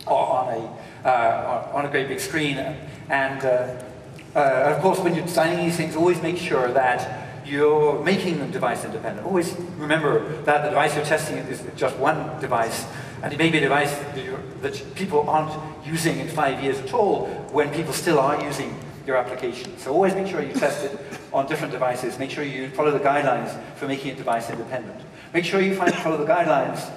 or on a great big screen. And of course, when you're designing these things, always make sure that you're making them device independent. Always remember that the device you're testing is just one device, and it may be a device that people aren't using in 5 years at all when people still are using your application. So always make sure you test it on different devices. Make sure you follow the guidelines for making it device independent. Make sure you follow the guidelines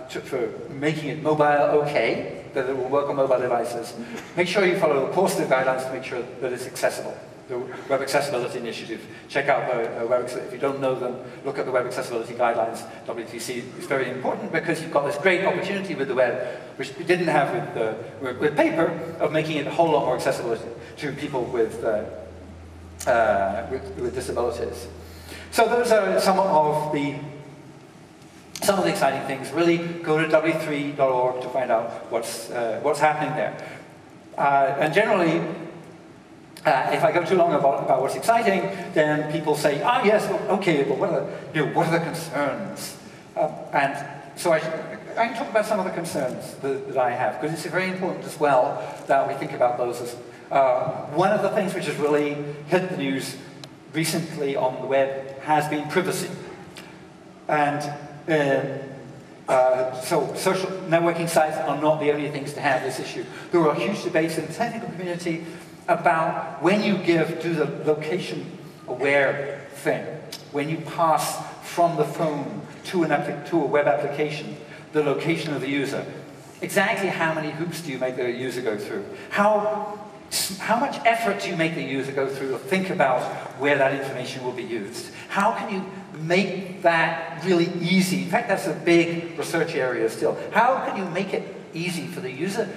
for making it mobile okay, that it will work on mobile devices. Make sure you follow, of course, the guidelines to make sure that it's accessible. The Web Accessibility Initiative. Check out if you don't know them, look at the Web Accessibility Guidelines. WTC is very important because you've got this great opportunity with the web, which we didn't have with paper, of making it a whole lot more accessible to people with disabilities. So those are some of the exciting things. Really go to w3.org to find out what's happening there. And generally, if I go too long about what's exciting, then people say, "Ah, yes, okay, but what are the concerns?" And so I can talk about some of the concerns that I have, because it's very important as well that we think about those. As one of the things which has really hit the news recently on the web has been privacy, and so social networking sites are not the only things to have this issue. There are huge debates in the technical community about when you do the location-aware thing, when you pass from the phone to a web application, the location of the user. Exactly how many hoops do you make the user go through? How much effort do you make the user go through to think about where that information will be used? How can you make that really easy? In fact, that's a big research area still. How can you make it easy for the user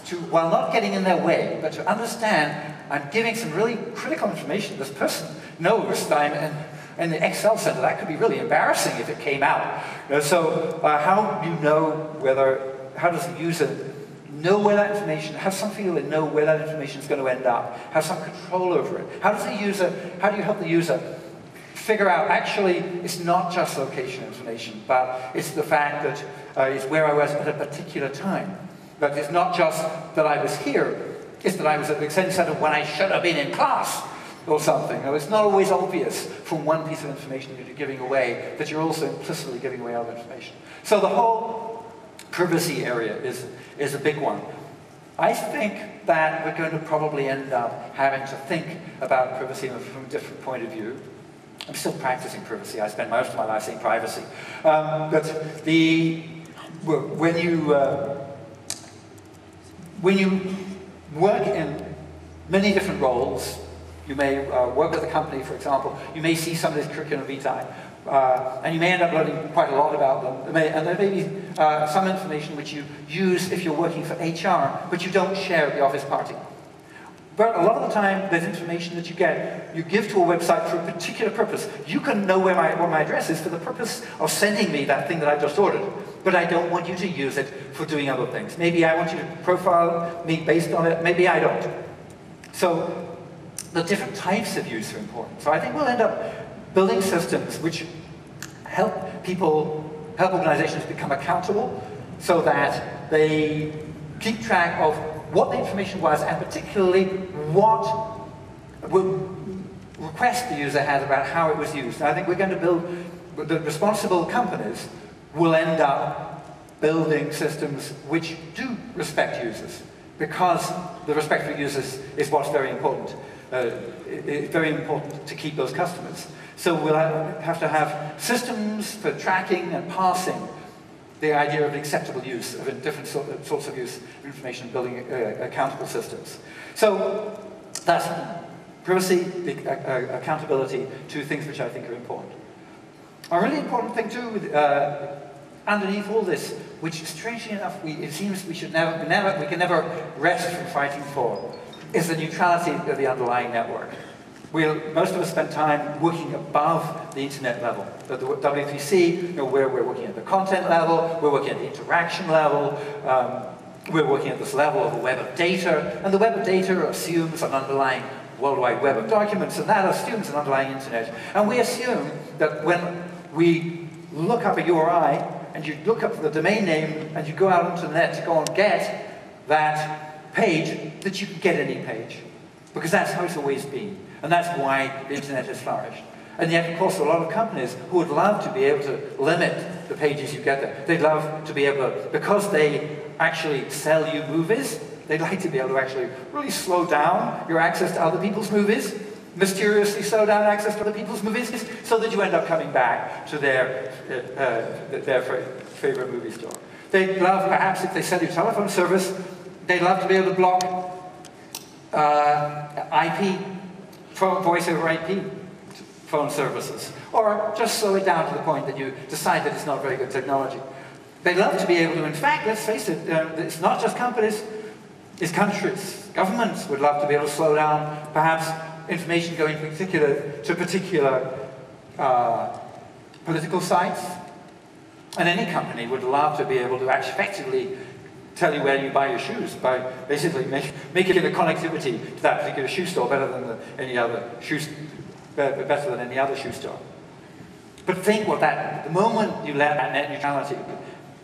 to, while not getting in their way, but to understand, I'm giving some really critical information. This person knows that I'm in the Excel center. That could be really embarrassing if it came out. So how do you know how does the user know where that information, have some feeling, know where that information is going to end up, have some control over it? How do you help the user figure out, actually, it's not just location information, but it's the fact that it's where I was at a particular time. But it's not just that I was here, it's that I was at the extended center when I should have been in class or something. It's not always obvious from one piece of information that you're giving away that you're also implicitly giving away other information. So the whole privacy area is a big one. I think that we're going to probably end up having to think about privacy from a different point of view. I'm still practicing privacy. I spend most of my life saying privacy. But when you work in many different roles, you may work with a company, for example, you may see some of this curriculum vitae, and you may end up learning quite a lot about them. And there may be some information which you use if you're working for HR, but you don't share at the office party. But a lot of the time, there's information that you give to a website for a particular purpose. You can know what my address is for the purpose of sending me that thing that I just ordered. But I don't want you to use it for doing other things. Maybe I want you to profile me based on it, maybe I don't. So the different types of use are important. So I think we'll end up building systems which help organizations become accountable so that they keep track of what the information was, and particularly what request the user has about how it was used. And I think we're going to build, the responsible companies will end up building systems which do respect users, because the respect for users is what's very important. It's very important to keep those customers. So we'll have to have systems for tracking and parsing the idea of acceptable use of different sorts of use of information, building accountable systems. So that's privacy, accountability, two things which I think are important. A really important thing too, underneath all this, which strangely enough, it seems we can never rest from fighting for, is the neutrality of the underlying network. Most of us spend time working above the internet level. At the W3C, we're working at the content level, we're working at the interaction level, we're working at this level of the web of data, and the web of data assumes an underlying World Wide Web of documents, and that assumes an underlying internet. And we assume that when we look up a URI, and you look up for the domain name, and you go out onto the net to go and get that page, that you can get any page. Because that's how it's always been. And that's why the internet has flourished. And yet, of course, there are a lot of companies who would love to be able to limit the pages you get there. They'd love to be able to, because they actually sell you movies, they'd like to be able to actually really slow down your access to other people's movies, mysteriously slow down access to other people's movies, so that you end up coming back to their favorite movie store. They'd love, perhaps, if they sell you telephone service, they'd love to be able to block IP, voice over IP phone services, or just slow it down to the point that you decide that it's not very good technology. They'd love to be able to, in fact, let's face it, it's not just companies, it's countries. Governments would love to be able to slow down, perhaps, information going to particular political sites. And any company would love to be able to actually effectively tell you where you buy your shoes by basically making the connectivity to that particular shoe store better than any other shoe store. But think what that, the moment you let that net neutrality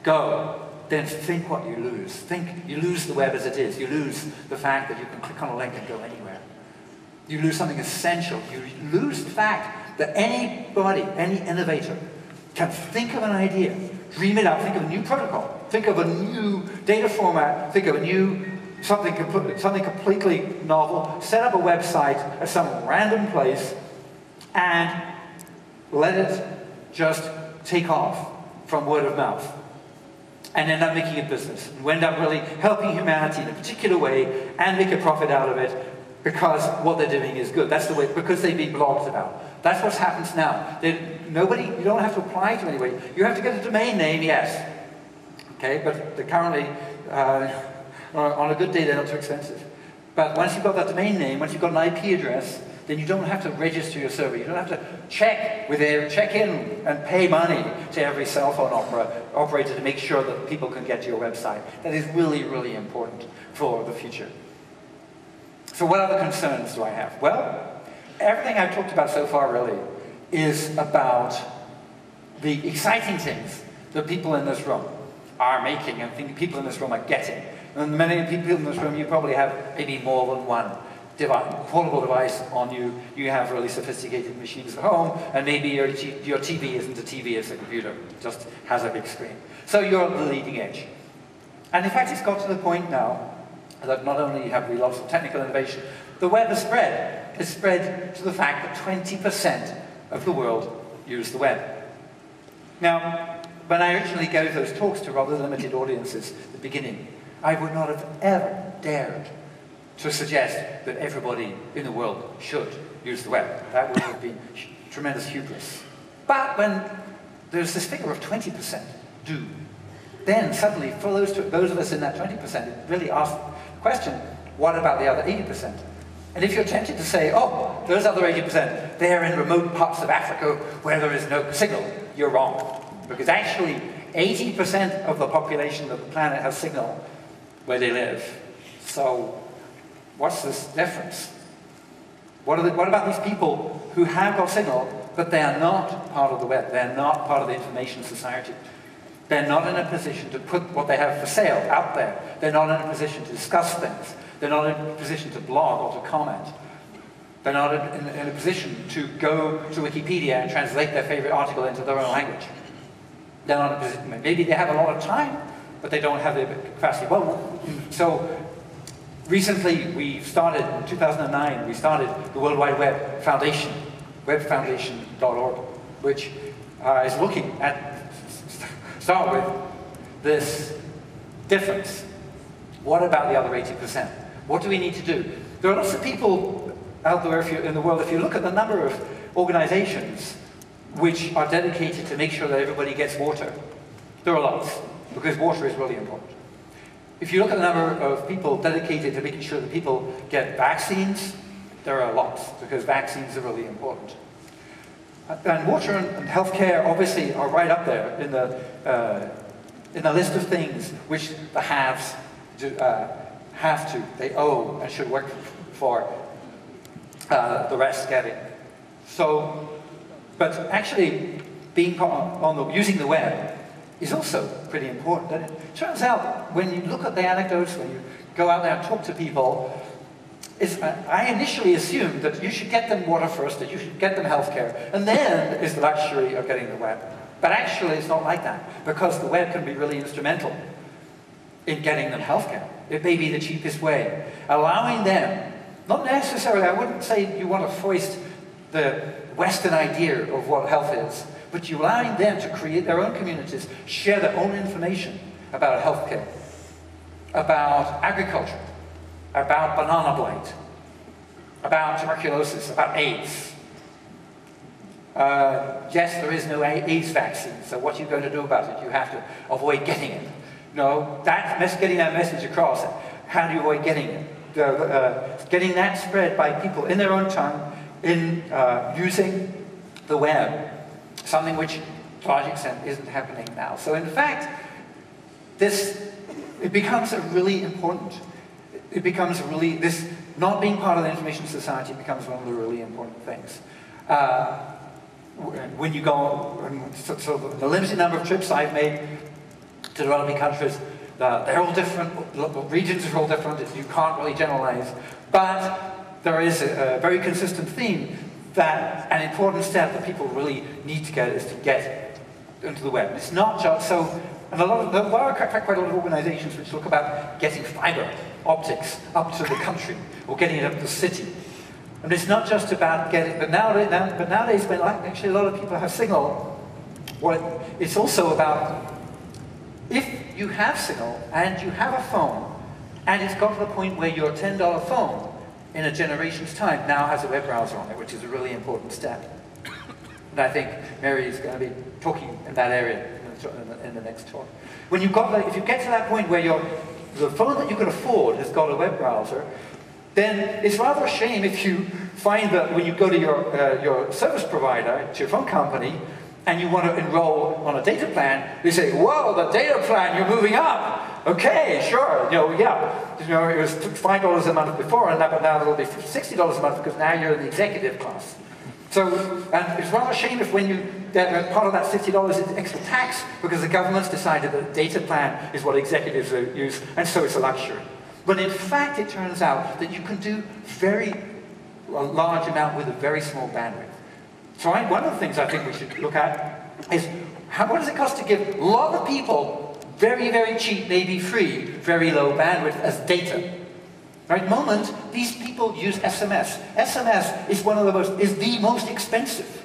go, then think what you lose. Think you lose the web as it is. You lose the fact that you can click on a link and go anywhere. You lose something essential. You lose the fact that anybody, any innovator, can think of an idea, dream it up, think of a new protocol, think of a new data format, think of a new something completely novel, set up a website at some random place, and let it just take off from word of mouth. And end up making a business. And end up really helping humanity in a particular way and make a profit out of it because what they're doing is good. That's the way, because they've been blogged about. That's what happens now. You don't have to apply to anybody. You have to get a domain name, yes. Okay, but they're currently, on a good day, they're not too expensive. But once you've got that domain name, once you've got an IP address, then you don't have to register your server. You don't have to check in and pay money to every cell phone operator to make sure that people can get to your website. That is really, really important for the future. So what other concerns do I have? Well, everything I've talked about so far really is about the exciting things that people in this room are making and people in this room are getting. And many people in this room, you probably have maybe more than one portable device on you. You have really sophisticated machines at home, and maybe your TV isn't a TV, it's a computer. It just has a big screen. So you're at the leading edge. And in fact, it's got to the point now that not only have we lots of technical innovation, the web has spread. It's spread to the fact that 20% of the world use the web. Now, when I originally gave those talks to rather limited audiences at the beginning, I would not have ever dared to suggest that everybody in the world should use the web. That would have been tremendous hubris. But when there's this figure of 20% do, then suddenly, for those of us in that 20%, it really asks the question, what about the other 80%? And if you're tempted to say, oh, those other 80%, they're in remote parts of Africa where there is no signal, you're wrong. Because actually, 80% of the population of the planet has signal where they live. So, what's this difference? What about these people who have got signal, but they are not part of the web, they're not part of the information society? They're not in a position to put what they have for sale out there. They're not in a position to discuss things. They're not in a position to blog or to comment. They're not in a position to go to Wikipedia and translate their favorite article into their own language. They're not in a position, maybe they have a lot of time, but they don't have the capacity. Well, so recently we started, in 2009, we started the World Wide Web Foundation, webfoundation.org, which is looking at, start with this difference. What about the other 80%? What do we need to do? There are lots of people out there in the world, if you look at the number of organizations which are dedicated to make sure that everybody gets water, there are lots, because water is really important. If you look at the number of people dedicated to making sure that people get vaccines, there are lots, because vaccines are really important. And water and healthcare obviously are right up there in the list of things which the haves they owe and should work for the rest getting. So, but actually being using the web is also pretty important. And it turns out, when you look at the anecdotes, when you go out there and talk to people, I initially assumed that you should get them water first, that you should get them healthcare, and then is the luxury of getting the web. But actually, it's not like that, because the web can be really instrumental in getting them healthcare. It may be the cheapest way. Allowing them, not necessarily, I wouldn't say you want to foist the Western idea of what health is, but you're allowing them to create their own communities, share their own information about healthcare, about agriculture, about banana blight, about tuberculosis, about AIDS. Yes, there is no AIDS vaccine, so what are you going to do about it? You have to avoid getting it. No, getting that message across, how do you avoid getting it? Getting that spread by people in their own tongue, in using the web, something which, to a large extent, isn't happening now. So in fact, it becomes a really important, this not being part of the information society becomes one of the really important things. When you go, so the limited number of trips I've made to developing countries, they're all different, regions are all different, you can't really generalize, but there is a very consistent theme that an important step that people really need to get is to get into the web. It's not just so, and there are quite a lot of organizations which look about getting fiber optics up to the country, or getting it up to the city. And it's not just about getting, but nowadays when actually a lot of people have signal, it's also about, if you have signal and you have a phone, and it's got to the point where your $10 phone in a generation's time now has a web browser on it, which is a really important step. And I think Mary is going to be talking in that area in the next talk. If you get to that point where the phone that you can afford has got a web browser, then it's rather a shame if you find that when you go to your service provider, to your phone company, and you want to enroll on a data plan, they say, whoa, the data plan, you're moving up. Okay, sure, yeah. It was $5 a month before, and now it'll be $60 a month because now you're in the executive class. So, and it's rather a shame if part of that $60 is extra tax because the government's decided that the data plan is what executives use, and so it's a luxury. But in fact, it turns out that you can do a large amount with a very small bandwidth. So one of the things I think we should look at is what does it cost to give a lot of people very, very cheap, maybe free, very low bandwidth as data. Right? At the moment, these people use SMS. SMS is the most expensive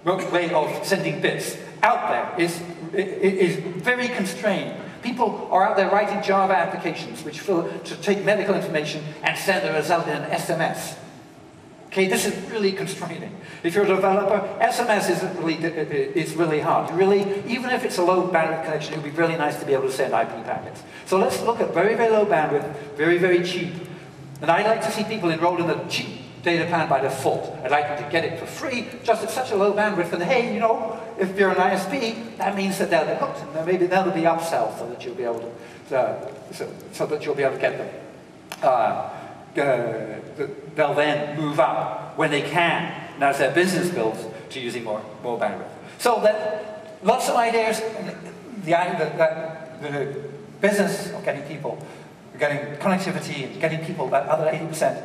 way of sending bits out there. It is very constrained. People are out there writing Java applications to take medical information and send the result in an SMS. Okay, this is really constraining. If you're a developer, SMS it's really hard. Even if it's a low bandwidth connection, it would be really nice to be able to send IP packets. So let's look at very, very low bandwidth, very, very cheap. And I'd like to see people enrolled in the cheap data plan by default. I'd like them to get it for free, just at such a low bandwidth. And hey, if you're an ISP, that means that they'll be hooked, and maybe they'll be upsell so that you'll be able to get them. They'll then move up when they can, and as their business builds, to using more bandwidth. So lots of ideas. The business of getting getting connectivity, and getting people, that other 80%,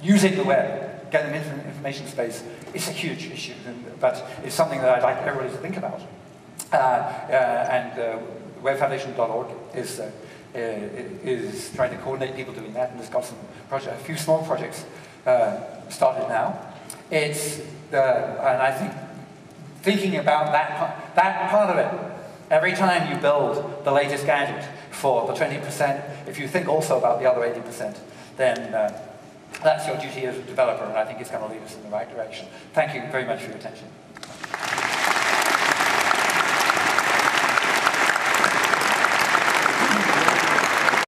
using the web, getting them into information space, it's a huge issue, but it's something that I'd like everybody to think about. Webfoundation.org is trying to coordinate people doing that, and has got a few small projects started now. And I think thinking about that part of it, every time you build the latest gadget for the 20%, if you think also about the other 80%, then that's your duty as a developer, and I think it's going to lead us in the right direction. Thank you very much for your attention.